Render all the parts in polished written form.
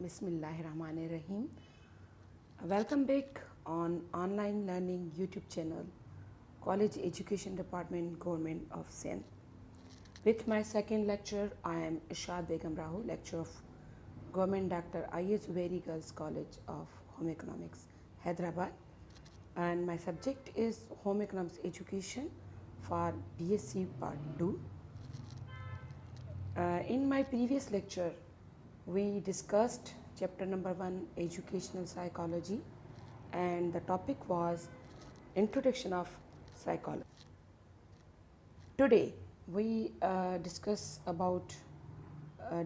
Bismillahirrahmanirrahim. Welcome back on online learning YouTube channel, College Education Department, Government of Sindh. With my second lecture, I am Ishad Begum Rahu, lecturer of Government Dr. I.S. Zubairi Girls College of Home Economics, Hyderabad. And my subject is Home Economics Education for BSc Part 2. In my previous lecture, we discussed chapter number 1, Educational Psychology, and the topic was Introduction of Psychology. Today, we discuss about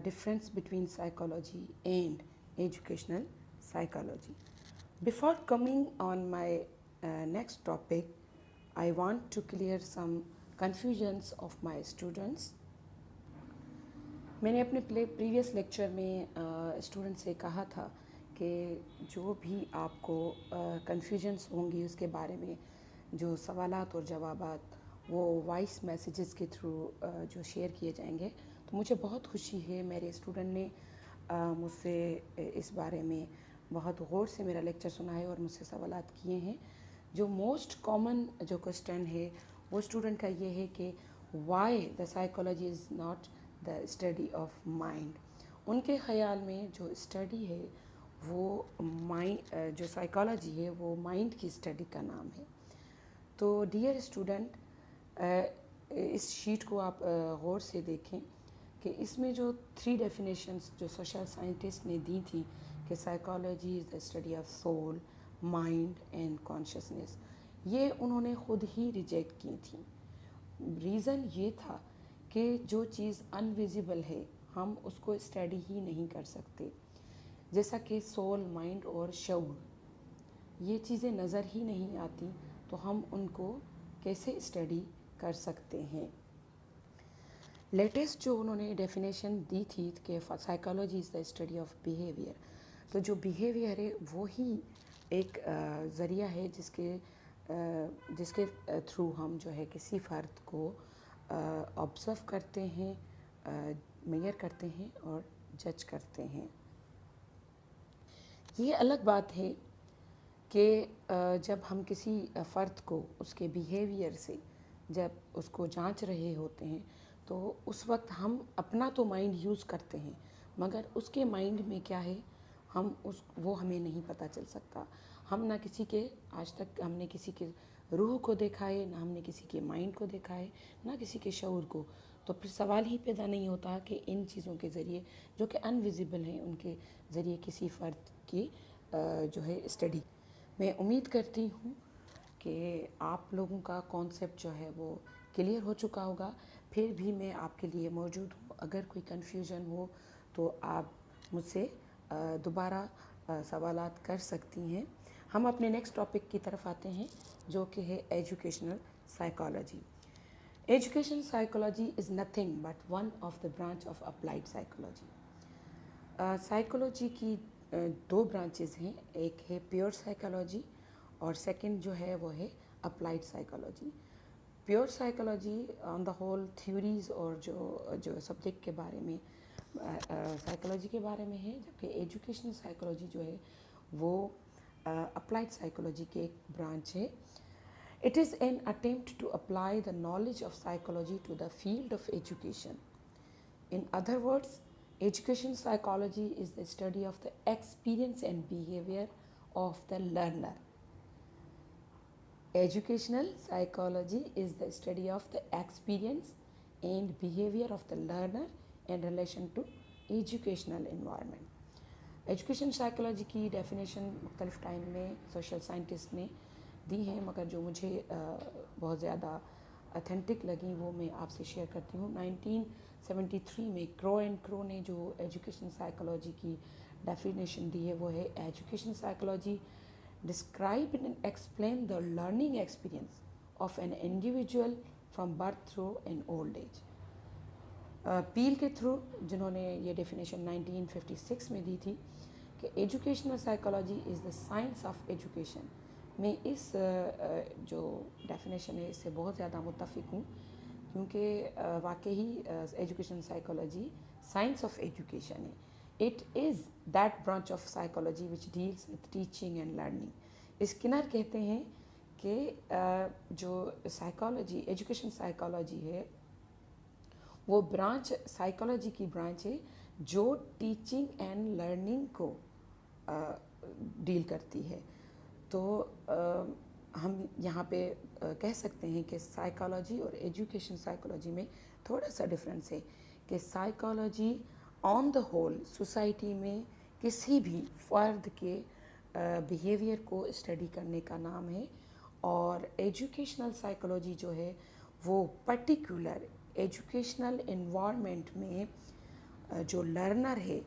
difference between psychology and educational psychology. Before coming on my next topic, I want to clear some confusions of my students. मैंने अपने previous lecture में student से कहा था कि जो भी आपको कन्फ्यूजन्स होंगी उसके बारे में जो सवालात और जवाबात वो वॉइस मैसेजेस के थ्रू जो शेयर किए जाएंगे, तो मुझे बहुत खुशी है मेरे स्टूडेंट ने मुझसे इस बारे में बहुत गौर से मेरा लेक्चर सुना है और मुझसे सवालात किए हैं। जो मोस्ट कॉमन जो क्वेश्चन है वो स्टूडेंट का ये है कि why the psychology is not the study of mind. उनके ख़याल में जो स्टडी है वो माइंड, जो साइकोलॉजी है वो माइंड की स्टडी का नाम है। तो डियर स्टूडेंट, इस शीट को आप गौर से देखें कि इसमें जो 3 डेफिनेशंस जो सोशल साइंटिस्ट ने दी थी कि psychology is the study of soul, mind and consciousness, ये उन्होंने ख़ुद ही रिजेक्ट की थी। रीज़न ये था कि जो चीज़ अनविजिबल है हम उसको स्टडी ही नहीं कर सकते, जैसा कि सोल, माइंड और शऊर, ये चीज़ें नज़र ही नहीं आती तो हम उनको कैसे स्टडी कर सकते हैं। लेटेस्ट जो उन्होंने डेफिनेशन दी थी कि psychology is the study of behaviour, तो जो बिहेवियर है वो ही एक ज़रिया है जिसके थ्रू हम जो है किसी फ़र्द को ऑब्ज़र्व करते हैं, मेजर करते हैं और जज करते हैं। ये अलग बात है कि जब हम किसी फ़र्द को उसके बिहेवियर से जब उसको जांच रहे होते हैं तो उस वक्त हम अपना तो माइंड यूज़ करते हैं, मगर उसके माइंड में क्या है वो हमें नहीं पता चल सकता। हम ना किसी के आज तक हमने किसी के रूह को देखा है, ना हमने किसी के माइंड को देखा है, ना किसी के शऊर को। तो फिर सवाल ही पैदा नहीं होता कि इन चीज़ों के ज़रिए जो कि अनविजिबल हैं उनके ज़रिए किसी फ़र्द की जो है स्टडी। मैं उम्मीद करती हूँ कि आप लोगों का कॉन्सेप्ट जो है वो क्लियर हो चुका होगा। फिर भी मैं आपके लिए मौजूद हूँ, अगर कोई कन्फ्यूजन हो तो आप मुझसे दोबारा सवालात कर सकती हैं। हम अपने नेक्स्ट टॉपिक की तरफ आते हैं जो कि है educational psychology. Education psychology is nothing but one of the branch of applied psychology. Psychology की 2 ब्रांचेस हैं, एक है प्योर साइकोलॉजी और सेकंड जो है वो है applied psychology. Pure psychology on the whole theories और जो सब्जेक्ट के बारे में साइकोलॉजी के बारे में है, जबकि एजुकेशनल साइकोलॉजी जो है वो अप्लाइड साइकोलॉजी की एक ब्रांच है। It is an attempt to apply the knowledge of psychology to the field of education. In other words, education psychology is the study of the experience and behavior of the learner. Educational psychology is the study of the experience and behavior of the learner in relation to educational environment. Education psychology की definition मुख्तलिफ़ time में social scientist ने दी है, मगर जो मुझे बहुत ज़्यादा ऑथेंटिक लगी वो मैं आपसे शेयर करती हूँ। 1973 में क्रो एंड क्रो ने जो एजुकेशन साइकोलॉजी की डेफिनेशन दी है वो है education psychology describe and explain the learning experience of an individual from birth through an old age. Peel के थ्रू जिन्होंने ये डेफिनेशन 1956 में दी थी कि educational psychology is the science of education. मैं इस जो डेफिनेशन है इससे बहुत ज़्यादा मुत्तफ़िक हूँ, क्योंकि वाकई ही education psychology science of education है। It is that branch of psychology which deals with teaching and learning. Skinner कहते हैं कि जो साइकोलॉजी, एजुकेशन साइकोलॉजी है, वो ब्रांच, साइकोलॉजी की ब्रांच है जो टीचिंग एंड लर्निंग को डील करती है. तो हम यहाँ पे कह सकते हैं कि साइकोलॉजी और एजुकेशन साइकोलॉजी में थोड़ा सा डिफरेंस है कि psychology on the whole society में किसी भी फ़र्द के बिहेवियर को स्टडी करने का नाम है, और एजुकेशनल साइकोलॉजी जो है वो पर्टिकुलर एजुकेशनल इन्वायरमेंट में जो लर्नर है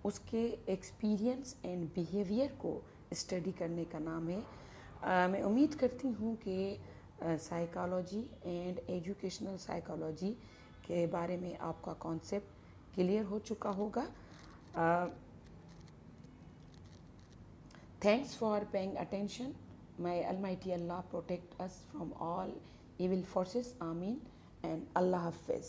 उसके एक्सपीरियंस एंड बिहेवियर को स्टडी करने का नाम है. मैं उम्मीद करती हूँ कि साइकोलॉजी एंड एजुकेशनल साइकोलॉजी के बारे में आपका कॉन्सेप्ट क्लियर हो चुका होगा. Thanks for paying attention. May Almighty Allah protect us from all evil forces. Ameen and Allah Hafiz.